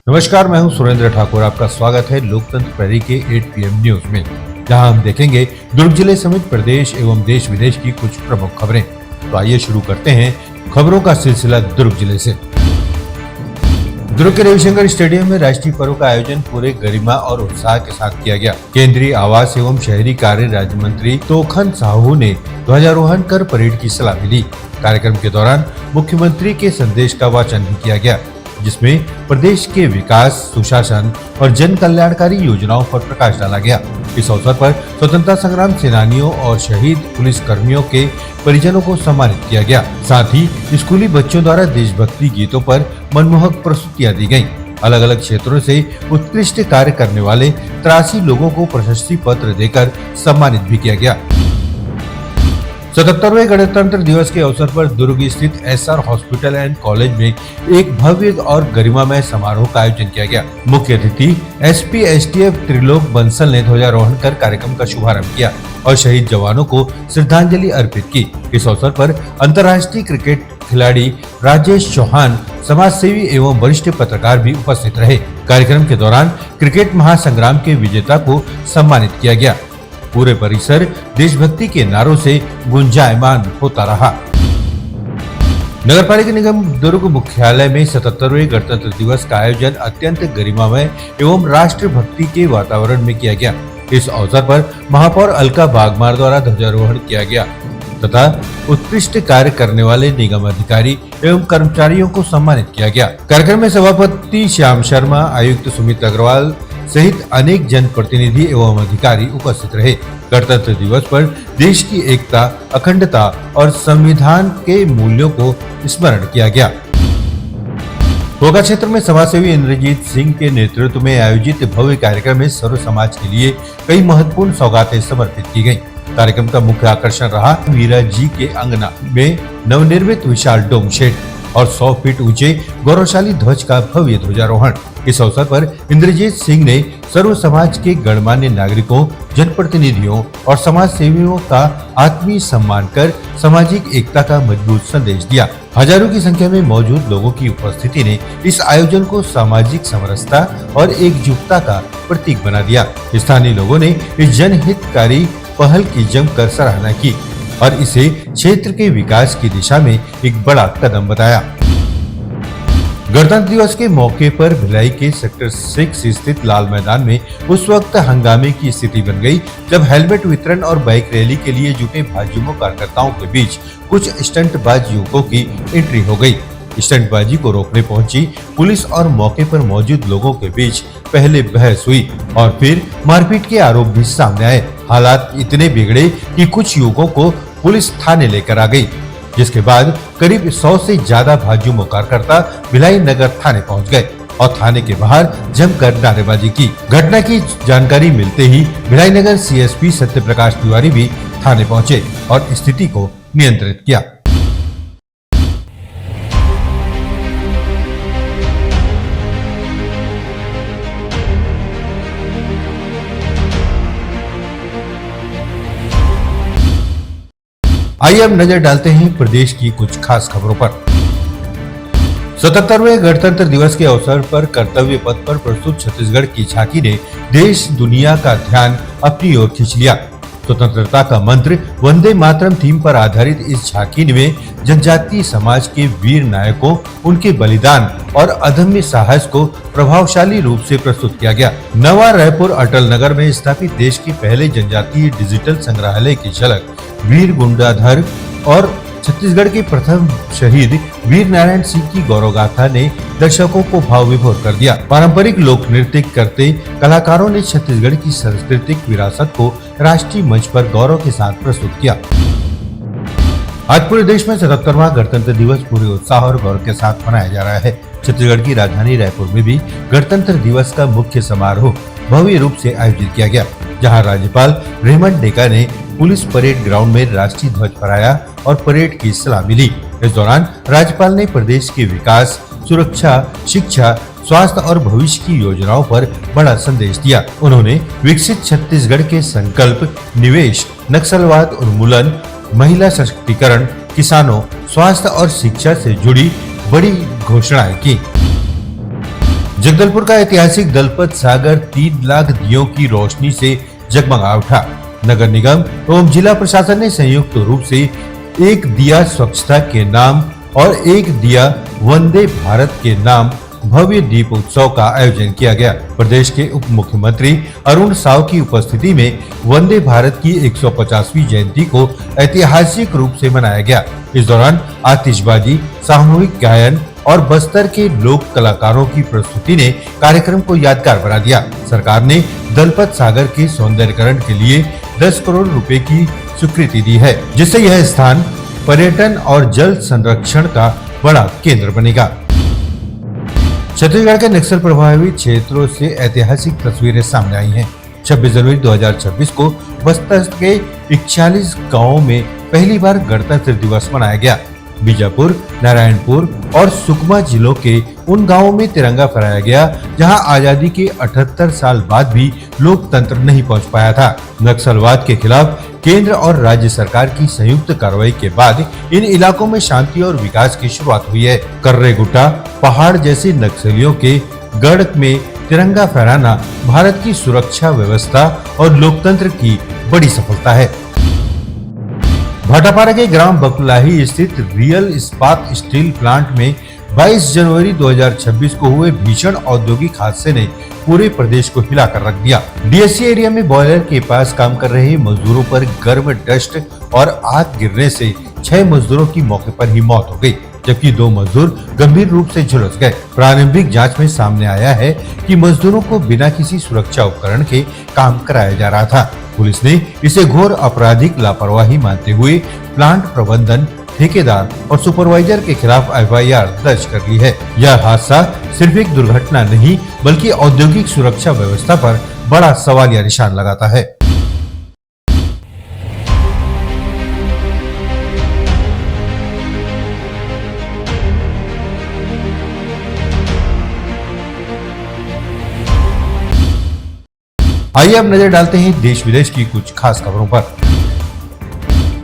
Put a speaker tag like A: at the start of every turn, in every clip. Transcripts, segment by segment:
A: नमस्कार, मैं हूं सुरेंद्र ठाकुर। आपका स्वागत है लोकतंत्र प्रहरी के 8 PM न्यूज में, जहां हम देखेंगे दुर्ग जिले समेत प्रदेश एवं देश विदेश की कुछ प्रमुख खबरें। तो आइए शुरू करते हैं खबरों का सिलसिला दुर्ग जिले से। दुर्ग के रविशंकर स्टेडियम में राष्ट्रीय पर्व का आयोजन पूरे गरिमा और उत्साह के साथ किया गया। केंद्रीय आवास एवं शहरी कार्य राज्य मंत्री तोखन साहू ने ध्वजारोहण कर परेड की सलामी ली। कार्यक्रम के दौरान मुख्यमंत्री के संदेश का वाचन भी किया गया, जिसमें प्रदेश के विकास, सुशासन और जन कल्याणकारी योजनाओं पर प्रकाश डाला गया। इस अवसर पर स्वतंत्रता संग्राम सेनानियों और शहीद पुलिस कर्मियों के परिजनों को सम्मानित किया गया। साथ ही स्कूली बच्चों द्वारा देशभक्ति गीतों पर मनमोहक प्रस्तुतियां दी गयी। अलग अलग क्षेत्रों से उत्कृष्ट कार्य करने वाले 83 लोगों को प्रशस्ति पत्र देकर सम्मानित भी किया गया। 77वें गणतंत्र दिवस के अवसर पर दुर्ग स्थित SR हॉस्पिटल एंड कॉलेज में एक भव्य और गरिमामय समारोह का आयोजन किया गया। मुख्य अतिथि SP STF त्रिलोक बंसल ने ध्वजारोहण कर कार्यक्रम का शुभारंभ किया और शहीद जवानों को श्रद्धांजलि अर्पित की। इस अवसर पर अंतर्राष्ट्रीय क्रिकेट खिलाड़ी राजेश चौहान, समाजसेवी एवं वरिष्ठ पत्रकार भी उपस्थित रहे। कार्यक्रम के दौरान क्रिकेट महासंग्राम के विजेता को सम्मानित किया गया। पूरे परिसर देशभक्ति के नारों से गुंजायमान होता रहा। नगरपालिका निगम दुर्ग मुख्यालय में 77वें गणतंत्र दिवस का आयोजन अत्यंत गरिमामय एवं राष्ट्रभक्ति के वातावरण में किया गया। इस अवसर पर महापौर अलका बागमार द्वारा ध्वजारोहण किया गया तथा उत्कृष्ट कार्य करने वाले निगम अधिकारी एवं कर्मचारियों को सम्मानित किया गया। कार्यक्रम में सभापति श्याम शर्मा, आयुक्त सुमित अग्रवाल सहित अनेक जनप्रतिनिधि एवं अधिकारी उपस्थित रहे। गणतंत्र दिवस पर देश की एकता, अखंडता और संविधान के मूल्यों को स्मरण किया गया। भोगा क्षेत्र में समाजसेवी इंद्रजीत सिंह के नेतृत्व में आयोजित भव्य कार्यक्रम में सर्व समाज के लिए कई महत्वपूर्ण सौगातें समर्पित की गयी। कार्यक्रम का मुख्य आकर्षण रहा वीरा जी के अंगना में नवनिर्मित विशाल डोम शेड और 100 फीट ऊंचे गौरवशाली ध्वज का भव्य ध्वजारोहण। इस अवसर पर इंद्रजीत सिंह ने सर्व समाज के गणमान्य नागरिकों, जनप्रतिनिधियों और समाज सेवियों का आत्मीय सम्मान कर सामाजिक एकता का मजबूत संदेश दिया। हजारों की संख्या में मौजूद लोगों की उपस्थिति ने इस आयोजन को सामाजिक समरसता और एकजुटता का प्रतीक बना दिया। स्थानीय लोगों ने इस जनहितकारी पहल की जमकर सराहना की और इसे क्षेत्र के विकास की दिशा में एक बड़ा कदम बताया। गणतंत्र दिवस के मौके पर भिलाई के सेक्टर 6 स्थित लाल मैदान में उस वक्त हंगामे की स्थिति बन गई, जब हेलमेट वितरण और बाइक रैली के लिए जुटे भाजयुमो कार्यकर्ताओं के बीच कुछ स्टंटबाज युवकों की एंट्री हो गई। स्टंटबाजी को रोकने पहुंची पुलिस और मौके पर मौजूद लोगों के बीच पहले बहस हुई और फिर मारपीट के आरोप भी सामने आए। हालात इतने बिगड़े कि कुछ युवकों को पुलिस थाने लेकर आ गई, जिसके बाद करीब 100 से ज्यादा भाजयुमो कार्यकर्ता भिलाई नगर थाने पहुंच गए और थाने के बाहर जमकर नारेबाजी की। घटना की जानकारी मिलते ही भिलाई नगर CSP सत्यप्रकाश तिवारी भी थाने पहुंचे और स्थिति को नियंत्रित किया। आइए अब नजर डालते हैं प्रदेश की कुछ खास खबरों पर। 77वें गणतंत्र दिवस के अवसर पर कर्तव्य पथ पर प्रस्तुत छत्तीसगढ़ की झांकी ने देश दुनिया का ध्यान अपनी ओर खींच लिया। स्वतंत्रता का मंत्र वंदे मातरम थीम पर आधारित इस झांकी में जनजातीय समाज के वीर नायकों, उनके बलिदान और अदम्य साहस को प्रभावशाली रूप से प्रस्तुत किया गया। नवा रायपुर अटल नगर में स्थापित देश के पहले जनजातीय डिजिटल संग्रहालय की झलक वीर गुंडाधर और छत्तीसगढ़ के प्रथम शहीद वीर नारायण सिंह की गौरवगाथा ने दर्शकों को भाव विभोर कर दिया। पारंपरिक लोक नृत्य करते कलाकारों ने छत्तीसगढ़ की सांस्कृतिक विरासत को राष्ट्रीय मंच पर गौरव के साथ प्रस्तुत किया। आज पूरे देश में 77वां गणतंत्र दिवस पूरे उत्साह और गौरव के साथ मनाया जा रहा है। छत्तीसगढ़ की राजधानी रायपुर में भी गणतंत्र दिवस का मुख्य समारोह भव्य रूप से आयोजित किया गया, जहां राज्यपाल रेमंड डेका ने पुलिस परेड ग्राउंड में राष्ट्रीय ध्वज फहराया और परेड की सलामी ली। इस दौरान राज्यपाल ने प्रदेश के विकास, सुरक्षा, शिक्षा, स्वास्थ्य और भविष्य की योजनाओं पर बड़ा संदेश दिया। उन्होंने विकसित छत्तीसगढ़ के संकल्प, निवेश, नक्सलवाद उन्मूलन, महिला सशक्तिकरण, किसानों, स्वास्थ्य और शिक्षा से जुड़ी बड़ी घोषणाएं की। जगदलपुर का ऐतिहासिक दलपत सागर 3 लाख दियों की रोशनी से जगमगा उठा। नगर निगम एवं जिला प्रशासन ने संयुक्त रूप से एक दिया स्वच्छता के नाम और एक दिया वंदे भारत के नाम भव्य दीप उत्सव का आयोजन किया गया। प्रदेश के उप मुख्यमंत्री अरुण साव की उपस्थिति में वंदे भारत की 150वीं जयंती को ऐतिहासिक रूप से मनाया गया। इस दौरान आतिशबाजी, सामूहिक गायन और बस्तर के लोक कलाकारों की प्रस्तुति ने कार्यक्रम को यादगार बना दिया। सरकार ने दलपत सागर के सौंदर्यीकरण के लिए 10 करोड़ रुपए की स्वीकृति दी है, जिससे यह स्थान पर्यटन और जल संरक्षण का बड़ा केंद्र बनेगा। छत्तीसगढ़ के नक्सल प्रभावित क्षेत्रों से ऐतिहासिक तस्वीरें सामने आई हैं। 26 जनवरी 2026 को बस्तर के 41 गांवों में पहली बार गणतंत्र दिवस मनाया गया। बीजापुर, नारायणपुर और सुकमा जिलों के उन गांवों में तिरंगा फहराया गया जहां आजादी के 78 साल बाद भी लोकतंत्र नहीं पहुंच पाया था। नक्सलवाद के खिलाफ केंद्र और राज्य सरकार की संयुक्त कार्रवाई के बाद इन इलाकों में शांति और विकास की शुरुआत हुई है। कर्रे गुट्टा पहाड़ जैसे नक्सलियों के गढ़ में तिरंगा फहराना भारत की सुरक्षा व्यवस्था और लोकतंत्र की बड़ी सफलता है। भाटापारा के ग्राम बकुलाही स्थित रियल इस्पात स्टील प्लांट में 22 जनवरी 2026 को हुए भीषण औद्योगिक हादसे ने पूरे प्रदेश को हिलाकर रख दिया। डीएससी एरिया में बॉयलर के पास काम कर रहे मजदूरों पर गर्म डस्ट और आग गिरने से 6 मजदूरों की मौके पर ही मौत हो गई, जबकि 2 मजदूर गंभीर रूप से झुलस गए। प्रारंभिक जांच में सामने आया है कि मजदूरों को बिना किसी सुरक्षा उपकरण के काम कराया जा रहा था। पुलिस ने इसे घोर आपराधिक लापरवाही मानते हुए प्लांट प्रबंधन, ठेकेदार और सुपरवाइजर के खिलाफ एफआईआर दर्ज कर ली है। यह हादसा सिर्फ एक दुर्घटना नहीं बल्कि औद्योगिक सुरक्षा व्यवस्था पर बड़ा सवालिया निशान लगाता है। आइए अब नजर डालते हैं देश विदेश की कुछ खास खबरों पर।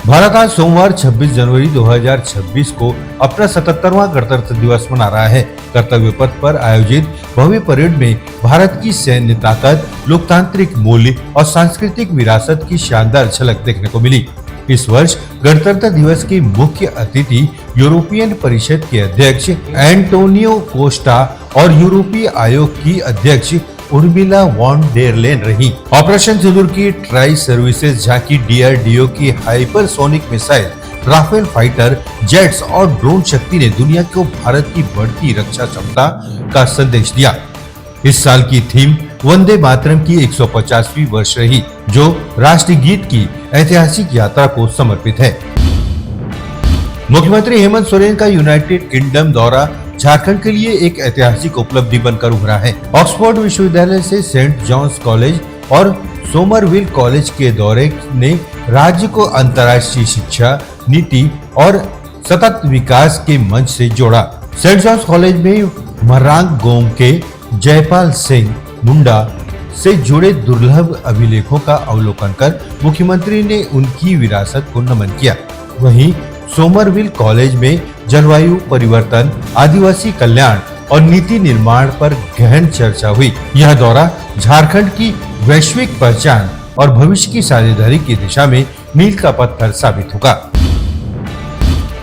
A: भारत आज सोमवार 26 जनवरी 2026 को अपना 77वां गणतंत्र दिवस मना रहा है। कर्तव्य पथ पर आयोजित भव्य परेड में भारत की सैन्य ताकत, लोकतांत्रिक मूल्य और सांस्कृतिक विरासत की शानदार झलक देखने को मिली। इस वर्ष गणतंत्र दिवस के मुख्य अतिथि यूरोपियन परिषद के अध्यक्ष एंटोनियो कोस्टा और यूरोपीय आयोग की अध्यक्ष उर्मिला वॉन डेर लेन रही। ऑपरेशन सिंदूर की ट्राई सर्विसेज झांकी डीआरडीओ की hypersonic missile, Rafale fighter jets और ड्रोन शक्ति ने दुनिया को भारत की बढ़ती रक्षा क्षमता का संदेश दिया। इस साल की थीम वंदे मातरम की 150वीं वर्ष रही, जो राष्ट्रीय गीत की ऐतिहासिक यात्रा को समर्पित है। मुख्यमंत्री हेमंत सोरेन का यूनाइटेड किंगडम दौरा झारखंड के लिए एक ऐतिहासिक उपलब्धि बनकर उभरा है। ऑक्सफोर्ड विश्वविद्यालय से सेंट जॉन्स कॉलेज और सोमरविल कॉलेज के दौरे ने राज्य को अंतर्राष्ट्रीय शिक्षा नीति और सतत विकास के मंच से जोड़ा। सेंट जॉन्स कॉलेज में मरांग गोम के जयपाल सिंह मुंडा से जुड़े दुर्लभ अभिलेखों का अवलोकन कर मुख्यमंत्री ने उनकी विरासत को नमन किया। वहीं सोमरविल कॉलेज में जलवायु परिवर्तन, आदिवासी कल्याण और नीति निर्माण पर गहन चर्चा हुई। यह दौरा झारखंड की वैश्विक पहचान और भविष्य की साझेदारी की दिशा में मील का पत्थर साबित होगा।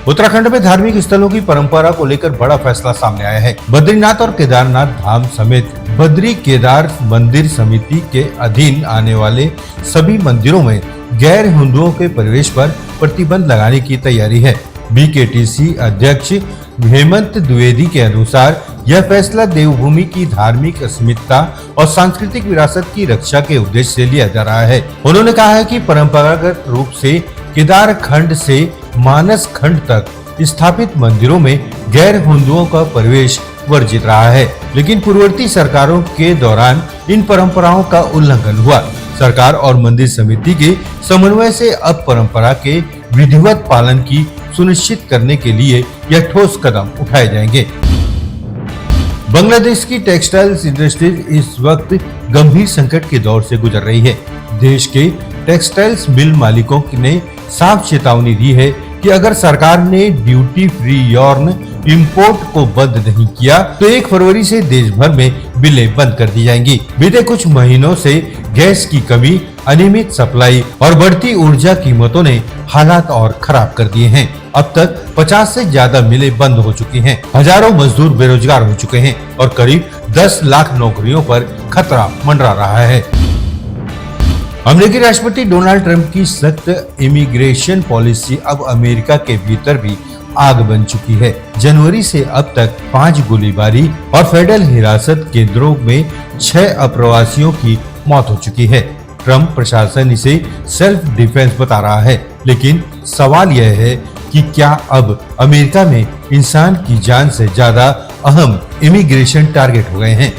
A: उत्तराखंड में धार्मिक स्थलों की परंपरा को लेकर बड़ा फैसला सामने आया है। बद्रीनाथ और केदारनाथ धाम समेत बद्री केदार मंदिर समिति के अधीन आने वाले सभी मंदिरों में गैर हिंदुओं के प्रवेश पर प्रतिबंध लगाने की तैयारी है। बीकेटीसी अध्यक्ष हेमंत द्विवेदी के अनुसार यह फैसला देवभूमि की धार्मिक अस्मिता और सांस्कृतिक विरासत की रक्षा के उद्देश्य से लिया जा रहा है। उन्होंने कहा है कि परंपरागत रूप से केदार खंड से मानस खंड तक स्थापित मंदिरों में गैर हिंदुओं का प्रवेश वर्जित रहा है, लेकिन पूर्ववर्ती सरकारों के दौरान इन परंपराओं का उल्लंघन हुआ। सरकार और मंदिर समिति के समन्वय से अब परंपरा के विधिवत पालन की सुनिश्चित करने के लिए यह ठोस कदम उठाए जाएंगे। बांग्लादेश की टेक्सटाइल्स इंडस्ट्री इस वक्त गंभीर संकट के दौर से गुजर रही है। देश के टेक्सटाइल्स मिल मालिकों ने साफ चेतावनी दी है कि अगर सरकार ने ड्यूटी फ्री यॉर्न इंपोर्ट को बंद नहीं किया तो 1 फरवरी से देश भर में बिलें बंद कर दी जाएंगी। बीते कुछ महीनों से गैस की कमी, अनियमित सप्लाई और बढ़ती ऊर्जा कीमतों ने हालात और खराब कर दिए हैं। अब तक 50 से ज्यादा मिलें बंद हो चुकी हैं, हजारों मजदूर बेरोजगार हो चुके हैं और करीब 10 लाख नौकरियों पर खतरा मंडरा रहा है। अमेरिकी राष्ट्रपति डोनाल्ड ट्रंप की सख्त इमिग्रेशन पॉलिसी अब अमेरिका के भीतर भी आग बन चुकी है। जनवरी से अब तक 5 गोलीबारी और फेडरल हिरासत केंद्रों में 6 अप्रवासियों की मौत हो चुकी है। ट्रंप प्रशासन इसे सेल्फ डिफेंस बता रहा है, लेकिन सवाल यह है कि क्या अब अमेरिका में इंसान की जान से ज्यादा अहम इमिग्रेशन टारगेट हो गए हैं।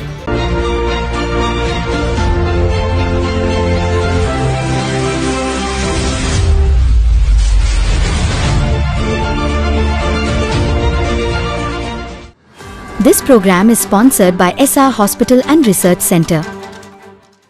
B: This program is sponsored by SR Hospital and Research Center.